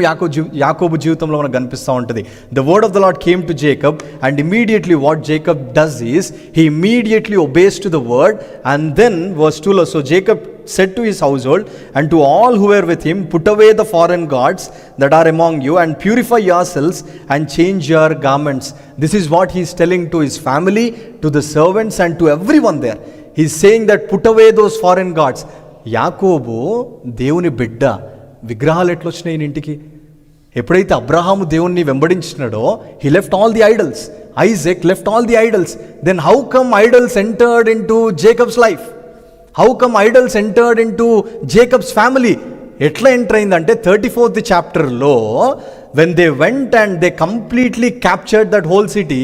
యాకోబు జీవితంలో మనకు కనిపిస్తూ ఉంటుంది. The word of the Lord came to Jacob and immediately what Jacob does is he immediately obeys to the word. And then verse 2లో, so Jacob said to his household and to all who were with him, put away the foreign gods that are among you and purify yourselves and change your garments. This is what he is telling to his family, to the servants and to everyone there. He is saying that put away those foreign gods. యాకోబు దేవుని బిడ్డ, విగ్రహాలు ఎట్లొచ్చినాయి ఈయన ఇంటికి? ఎప్పుడైతే అబ్రహాము దేవుణ్ణి వెంబడించినాడో, he left all the idols. Isaac left all the idols. Then how come idols entered in to Jacob's life? How come idols entered in to Jacob's family? ఎట్లా ఎంటర్ అయిందంటే 34th చాప్టర్లో when they went and they completely captured that whole city,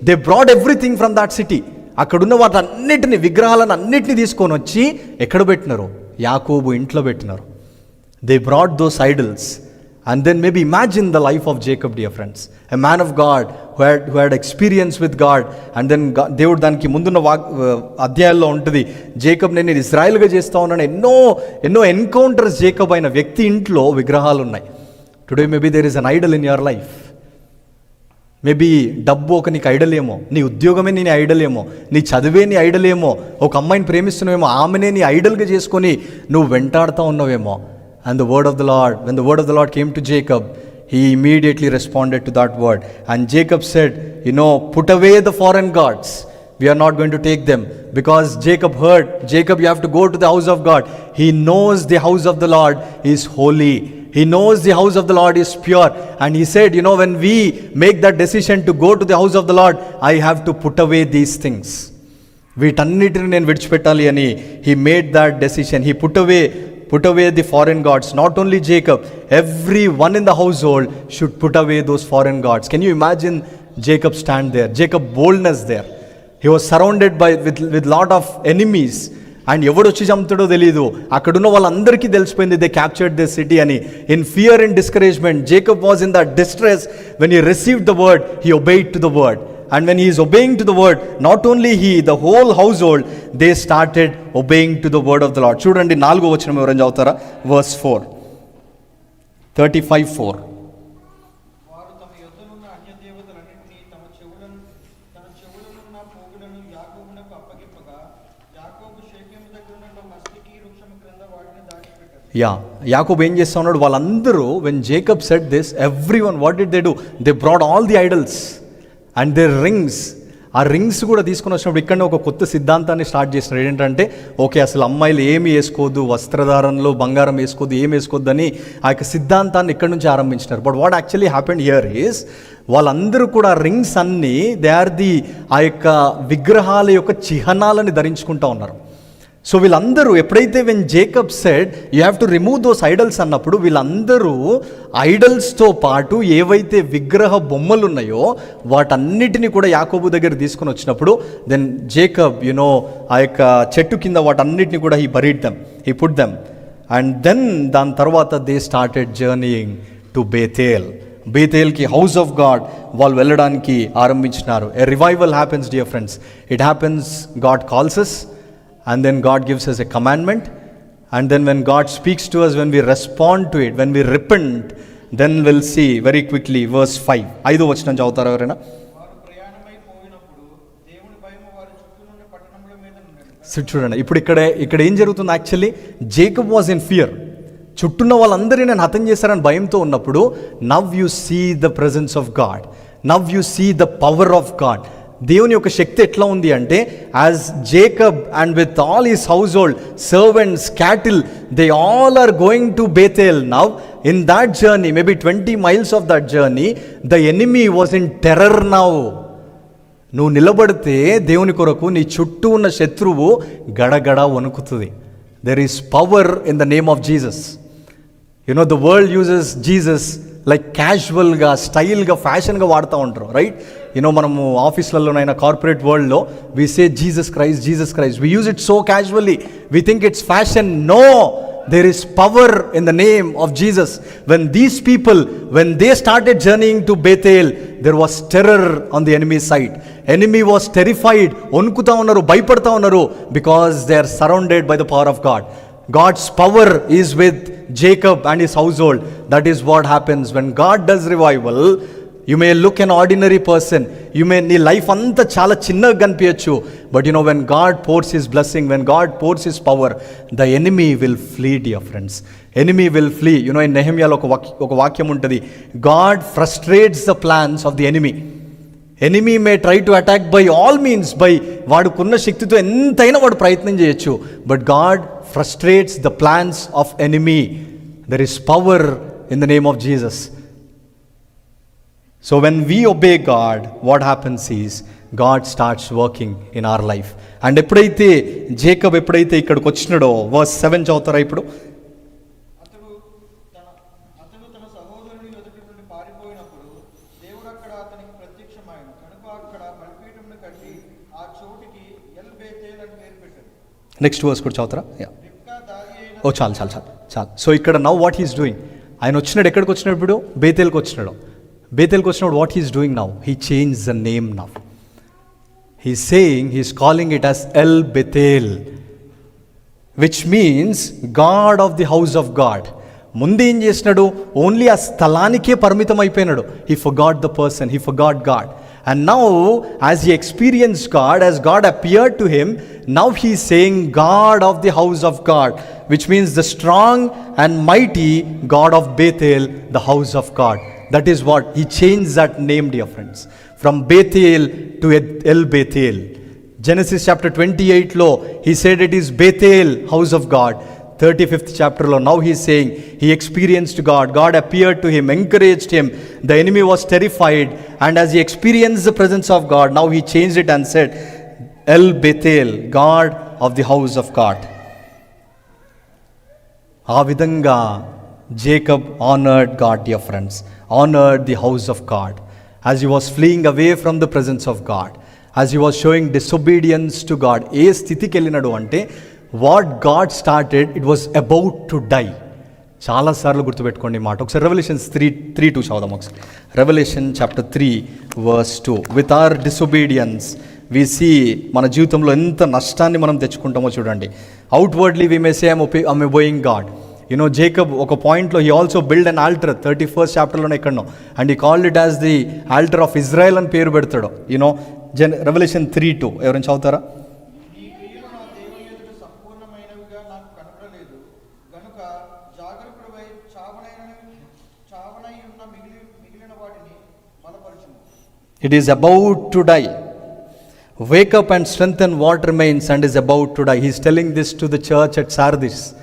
they brought everything from that city. అక్కడున్న వాటన్నిటిని, విగ్రహాలను అన్నిటిని తీసుకొని వచ్చి ఎక్కడ పెట్టినారు? యాకోబు ఇంట్లో పెట్టినారు. They brought those idols. And then maybe imagine the life of Jacob, dear friends. A man of God who had experience with God. And then దేవుడు దానికి ముందున్న అధ్యాయాల్లో ఉంటుంది, జేకబ్ నేను ఇజ్రాయెల్గా చేస్తూ ఉన్నాను, ఎన్నో ఎన్కౌంటర్స్ జేకబ్ అయిన వ్యక్తి ఇంట్లో విగ్రహాలు ఉన్నాయి. Today maybe there is an idol in your life. Maybe డబ్బు ఒక నీకు ఐడల్ ఏమో, నీ ఉద్యోగమే నీ ఐడల్ ఏమో, నీ చదివే నీ ఐడల్ ఏమో, ఒక అమ్మాయిని ప్రేమిస్తున్నావేమో, ఆమెనే నీ ఐడల్గా చేసుకొని నువ్వు వెంటాడుతూ ఉన్నావేమో. And the word of the Lord, when the word of the Lord came to Jacob, he immediately responded to that word. And Jacob said, put away the foreign gods. We are not going to take them. Because Jacob heard, Jacob, you have to go to the house of God. He knows the house of the Lord is holy. He knows the house of the Lord is pure. And he said, when we make that decision to go to the house of the Lord, I have to put away these things. వీటన్నిటిని నేను విడిచిపెట్టాలి అని he made that decision. He put away the foreign gods. Not only Jacob, everyone in the household should put away those foreign gods. Can you imagine Jacob stand there? Jacob boldness there. He was surrounded with lot of enemies. And ఎవడు వచ్చి చంపుతాడో తెలియదు. అక్కడున్న వాళ్ళందరికీ తెలిసిపోయింది they captured this city అని. In fear and discouragement Jacob was in that distress. When he received the word, he obeyed to the word. And when he is obeying to the word, not only he, the whole household, they started obeying to the word of the Lord. చూడండి 4వ వచనం ఎవరైనా చదువుతారా? verse 4, 35:4. వారు తమ యొద్దనున్న అన్య దేవతలన్నిటినీ తన చెవులనున్న పోగులను యాకోబునకు అప్పగింపగా, యాకోబు షేకెము దగ్గరున్న మస్తికి వృక్షము క్రింద వాటిని దాచిపెట్టారు. యాకోబు ఏం చేస్తా ఉన్నాడు? వాళ్ళందరూ, when Jacob said this, everyone, what did they do? They brought all the idols and their rings. ఆ రింగ్స్ కూడా తీసుకొని వచ్చినప్పుడు ఇక్కడనే ఒక కొత్త సిద్ధాంతాన్ని స్టార్ట్ చేసినారు. ఏంటంటే ఓకే, అసలు అమ్మాయిలు ఏమి వేసుకోవద్దు, వస్త్రధారణలో బంగారం వేసుకోవద్దు, ఏం వేసుకోవద్దు అని ఆ యొక్క సిద్ధాంతాన్ని ఇక్కడ నుంచి ఆరంభించినారు. But what actually happened here is, వాళ్ళందరూ కూడా రింగ్స్ అన్నీ దే ఆర్ ది ఆ యొక్క విగ్రహాల యొక్క చిహ్నాలని ధరించుకుంటూ ఉన్నారు. సో వీళ్ళందరూ ఎప్పుడైతే when Jacob said you have to remove those idols అన్నప్పుడు, వీళ్ళందరూ ఐడల్స్తో పాటు ఏవైతే విగ్రహ బొమ్మలు ఉన్నాయో వాటన్నిటిని కూడా యాకోబు దగ్గర తీసుకొని వచ్చినప్పుడు దెన్ జేకబ్ ఆ యొక్క చెట్టు కింద వాటన్నిటిని కూడా he buried them, he put them, and then దాని తర్వాత దే స్టార్టెడ్ జర్నీయింగ్ టు బేతేల్కి హౌస్ ఆఫ్ గాడ్ వాళ్ళు వెళ్ళడానికి ఆరంభించినారు. A revival happens dear friends. It happens, God calls us, and then God gives us a commandment, and then when God speaks to us, when we respond to it, when we repent, then we'll see very quickly verse 5. 5వ వచనం చదువుతారా ఎవరైనా? వారు ప్రయాణమై పోయినప్పుడు దేవుని భయము వారి చుట్టూ నుండి పట్టణముల మీద నుండెను. చూడండి, ఇప్పుడు ఇక్కడ ఏం జరుగుతుంది? Actually Jacob was in fear. చుట్టూన్న వాళ్ళందరినీ నేను హతం చేశారని భయంతో ఉన్నప్పుడు, now you see the presence of God, now you see the power of God. దేవుని యొక్క శక్తి ఎట్లా ఉంది అంటే, as Jacob and with all his household, servants, cattle, they all are going to Bethel now. In that journey, maybe 20 miles of that journey, the enemy was in terror now. నువ్వు నిలబడితే దేవుని కొరకు నీ చుట్టూ ఉన్న శత్రువు గడగడ వణుకుతుంది. There is power in the name of Jesus. The world uses Jesus like క్యాజువల్గా, స్టైల్గా, ఫ్యాషన్గా వాడుతూ ఉంటారు, రైట్? మనము ఆఫీస్లలోనైనా కార్పొరేట్ వరల్డ్లో we say Jesus Christ, Jesus Christ. We use it so casually, we think it's fashion. No, there is power in the name of Jesus. When these people, when they started journeying to Bethel, there was terror on the enemy's side. Enemy was terrified, onkuta unnaru, bhaypadta unnaru, because they are surrounded by the power of God. God's power is with Jacob and his household. That is what happens when God does revival. You may look an ordinary person, నీ life అంతా చాలా చిన్నగా కనిపించచ్చు, but when God pours his blessing, when God pours his power, the enemy will flee, dear friends. Enemy will flee. in నెహెమ్యాలో ఒక వాక్యం ఉంటుంది, God frustrates the plans of the enemy. Enemy may try to attack by all means, by వాడుకున్న శక్తితో ఎంతైనా వాడు ప్రయత్నం చేయొచ్చు, but God frustrates the plans of enemy. There is power in the name of Jesus. So when we obey God, what happens is God starts working in our life. And ఎప్పుడైతే Jacob ఇక్కడికి వచ్చినాడో, verse 7 చదువుతారా ఇప్పుడు? అతడు తన సహోదరుని ఎదుటి నుండి పారిపోయినప్పుడు దేవుడు అక్కడ అతనికి ప్రత్యక్షమాయను. కనుక అక్కడ బలిపీఠమును కట్టి ఆ చోటికి ఎల్ బేతేల్ అని పేరు పెట్టాడు. నెక్స్ట్ వర్స్ కూడా చదువుతారా? రిబ్కా దాది అయిన ఓ చాలు. సో ఇక్కడ నౌ వాట్ హీస్ డూయింగ్, ఆయన వచ్చినాడు, ఎక్కడికి వచ్చినాడు ఇప్పుడు? బేతేల్కి వచ్చినాడు. What he's doing now? He change the name now. He's saying, he's calling it as El Bethel, which means God of the house of God. ముందు ఏం చేసినాడు? ఓన్లీ ఆ స్థలానికే పరిమితం అయిపోయినాడు. He forgot the person, he forgot God. And now, as he experienced God, as God appeared to him, now he is saying God of the house of God, which means the strong and mighty God of Bethel, the house of God. That is what he changed that name, dear friends, from Bethel to El Bethel. Genesis chapter 28 lo he said it is Bethel, house of God. 35th chapter lo now he is saying he experienced God. God appeared to him, encouraged him. The enemy was terrified, and as he experienced the presence of God, now he changed it and said El Bethel, God of the house of God. ఆ విధంగా Jacob honored God, dear friends, honored the house of God as he was fleeing away from the presence of God, as he was showing disobedience to God. ఏ స్థితికి వెళ్ళినాడు అంటే, what God started it was about to die. చాలాసార్లు గుర్తుపెట్టుకోండి మాట. ఒకసారి Revelation 3:2 చదువుదాం ఒకసారి. Revelation chapter 3 verse 2. With our disobedience we see మన జీవితంలో ఎంత నష్టాన్ని మనం తెచ్చుకుంటామో చూడండి. Outwardly we may say I'm obeying God. Jacob ఒక పాయింట్లో he also build an altar, 31st చాప్టర్లోనే ఎక్కడనో, and he called it as the altar of Israel అని పేరు పెడతాడు. రెవల్యూషన్ 3:2 ఎవరైనా చదువుతారా? It is about to die. Wake up and strengthen what remains and is about to die. He's telling this to the church at Sardis.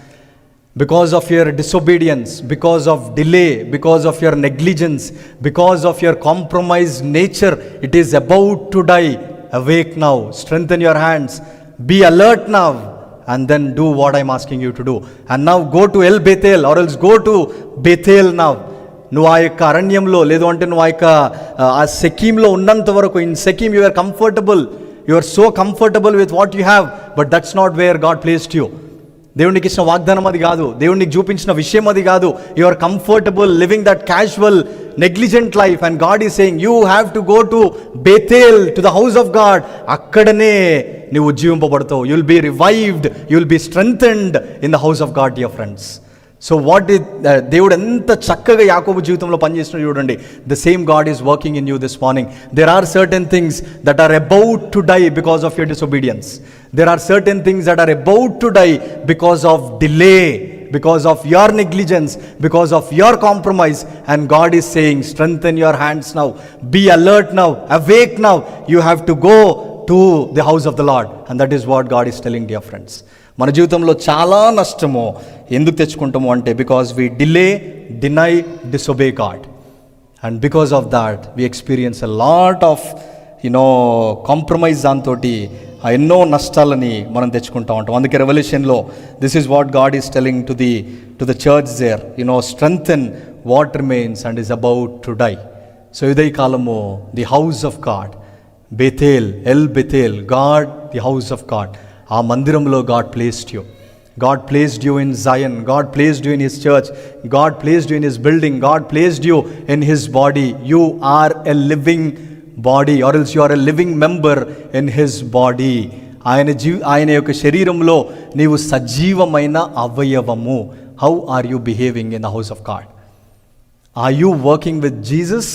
Because of your disobedience, because of delay, because of your negligence, because of your compromised nature, it is about to die. Awake now, strengthen your hands, be alert now, and then do what I'm asking you to do. And now go to El Bethel, or else go to Bethel now. నువ్వు ఆ యొక్క అరణ్యంలో, లేదు అంటే నువ్వు ఆ యొక్క ఆ సెకీంలో ఉన్నంత వరకు, in Shechem you are comfortable, you are so comfortable with what you have, but that's not where God placed you. దేవునికి ఇచ్చిన వాగ్దానం అది కాదు, దేవునికి చూపించిన విషయం అది కాదు. You are comfortable living that casual negligent life, and God is saying you have to go to Bethel, to the house of God. అక్కడనే నీవు ఉజ్జీవింపబడతావు. You will be revived, you will be strengthened in the house of God, dear friends. So దేవుడు ఎంత చక్కగా యాకోబు జీవితంలో పనిచేస్తున్నాడు చూడండి. The same God is working in you this morning. There are certain things that are about to die because of your disobedience. There are certain things that are about to die because of delay, because of your negligence, because of your compromise. And God is saying, strengthen your hands now, be alert now, awake now. You have to go to the house of the Lord. And that is what God is telling, dear friends. మన జీవితంలో చాలా నష్టము ఎందుకు తెచ్చుకుంటాము అంటే, because we delay, deny, disobey God. And because of that, we experience a lot of, compromise దాంతోటి ఎన్నో నష్టాలని మనం తెచ్చుకుంటా ఉంటాం. అందుకే రెవల్యూషన్లో this is what God is telling to the church there, strengthen what remains and is about to die. So ఇదే కాలము the house of God, Bethel, El Bethel, God the house of God. ఆ మందిరంలో God placed you. God placed you in Zion. God placed you in His church. God placed you in His building. God placed you in His body. You are a living body, or else you are a living member in His body. ఆయన యొక్క శరీరంలో నీవు సజీవమైన అవయవము. How are you behaving in the house of God? Are you working with Jesus?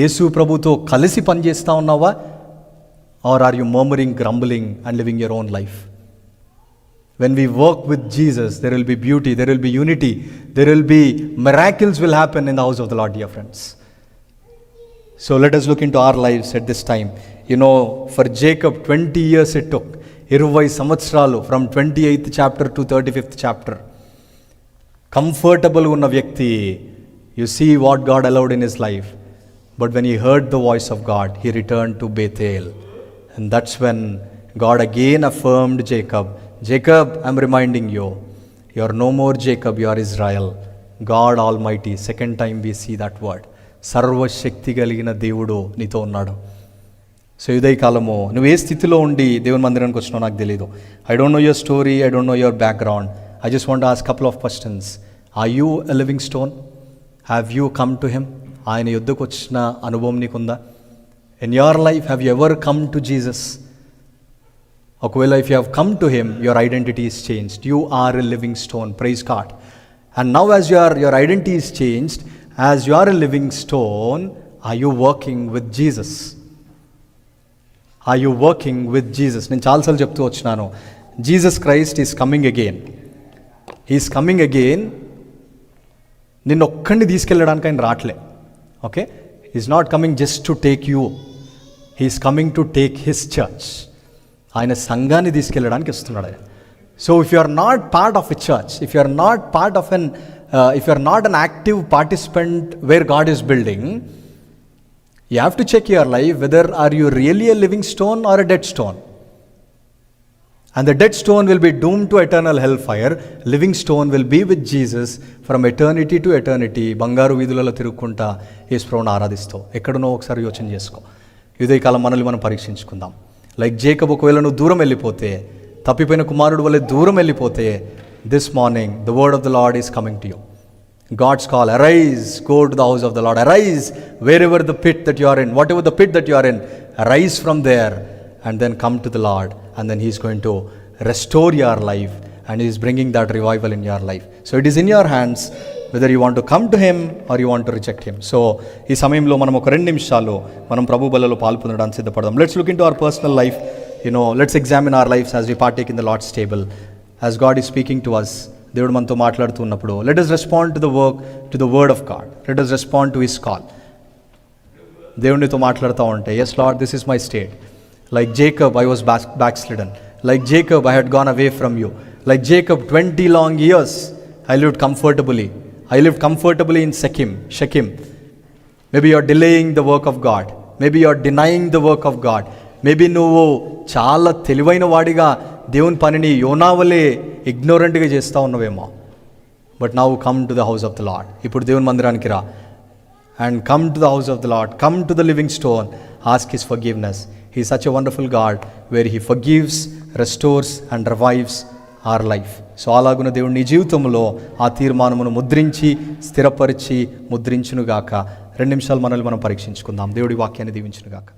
యేసు ప్రభుతో కలిసి పనిచేస్తా ఉన్నావా? Or are you murmuring, grumbling and living your own life? When we work with Jesus, there will be beauty, there will be unity, there will be miracles will happen in the house of the Lord, dear friends. So let us look into our lives at this time. For Jacob 20 years it took. 20 సంవత్సరాలు from 28th chapter to 35th chapter. Comfortable ఉన్న వ్యక్తి, you see what God allowed in his life. But when he heard the voice of God, he returned to Bethel. And that's when God again affirmed Jacob. Jacob, I'm reminding you, you are no more Jacob, you are Israel. God Almighty, second time we see that word. సర్వశక్తి కలిగిన దేవుడు నీతో ఉన్నాడు. So ఇదే కాలము నువ్వు ఏ స్థితిలో ఉండి దేవుని మందిరానికి వచ్చినావు నాకు తెలియదు. I don't know your story, I don't know your background. I just want to ask couple of questions. Are you a living stone? Have you come to him? ఆయన యుద్ధకు వచ్చిన అనుభవం నీకుందా? In your life have you ever come to Jesus? ఒకవేళ if you have come to him, your identity is changed. You are a living stone. Praise God. And now as your identity is changed, as you are a living stone, are you working with Jesus? Are you working with Jesus? నేను చాలాసార్లు చెప్తూ వచ్చినాను, Jesus Christ is coming again. He's coming again. నిన్ను ఒక్కడిని తీసుకెళ్ళడానికి ఆయన రావట్లే. Okay, is not coming just to take you, he's coming to take his church. ఆయన సంఘాన్ని తీసుకెళ్ళడానికి వస్తున్నాడు ఆయన. So if you are not part of a church, if you are not part of an if you are not an active participant where God is building, you have to check your life whether are you really a living stone or a dead stone. And the dead stone will be doomed to eternal hellfire. Living stone will be with Jesus from eternity to eternity. బంగారు వీధులలో తిరుగుకుంటా యేసు ప్రభువుని ఆరాధిస్తావు. ఎక్కడునో ఒకసారి యోచన చేసుకో. ఇదే కాలం మనల్ని మనం పరీక్షించుకుందాం. Like Jacob, ఒకవేళ నువ్వు దూరం వెళ్ళిపోతే, తప్పిపోయిన కుమారుడు వల్ల దూరం వెళ్ళిపోతే, this morning the word of the Lord is coming to you. God's call, arise, go to the house of the Lord. Arise wherever the pit that you are in, whatever the pit that you are in, arise from there and then come to the Lord, and then He's going to restore your life and He's bringing that revival in your life. So it is in your hands whether you want to come to Him or you want to reject Him. So ఈ సమయంలో మనం ఒక 2 నిమిషాలు మనం ప్రభు బలలో పాల్పొందడానికి సిద్ధపడదాం. Let's look into our personal life. Let's examine our lives as we partake in the Lord's table. As God is speaking to us, దేవుడు మనతో మాట్లాడుతున్నప్పుడు, let us respond to the work, to the word of God. Let us respond to His call. దేవునితో మాట్లాడుతూ ఉంటే, yes Lord, this is my state. Like Jacob, I was backslidden. Like Jacob, I had gone away from you. Like Jacob, 20 long years, I lived comfortably. I lived comfortably in Shechem. Maybe you're delaying the work of God. Maybe you're denying the work of God. Maybe నువ్వు చాలా తెలివైన వాడిగా దేవుని పనిని యోనావలే ఇగ్నోరెంట్గా చేస్తూ ఉన్నవేమో. But now come to the house of the Lord. ఇప్పుడు దేవుని మందిరానికి రా. And come to the house of the Lord. Come to the living stone. Ask His forgiveness. He is such a wonderful God where He forgives, restores and revives our life. So అలాగున్న దేవుడు నీ జీవితంలో ఆ తీర్మానమును ముద్రించి స్థిరపరిచి ముద్రించునుగాక. 2 నిమిషాలు మనల్ని మనం పరీక్షించుకుందాం. దేవుడి వాక్యాన్ని దీవించునుగాక.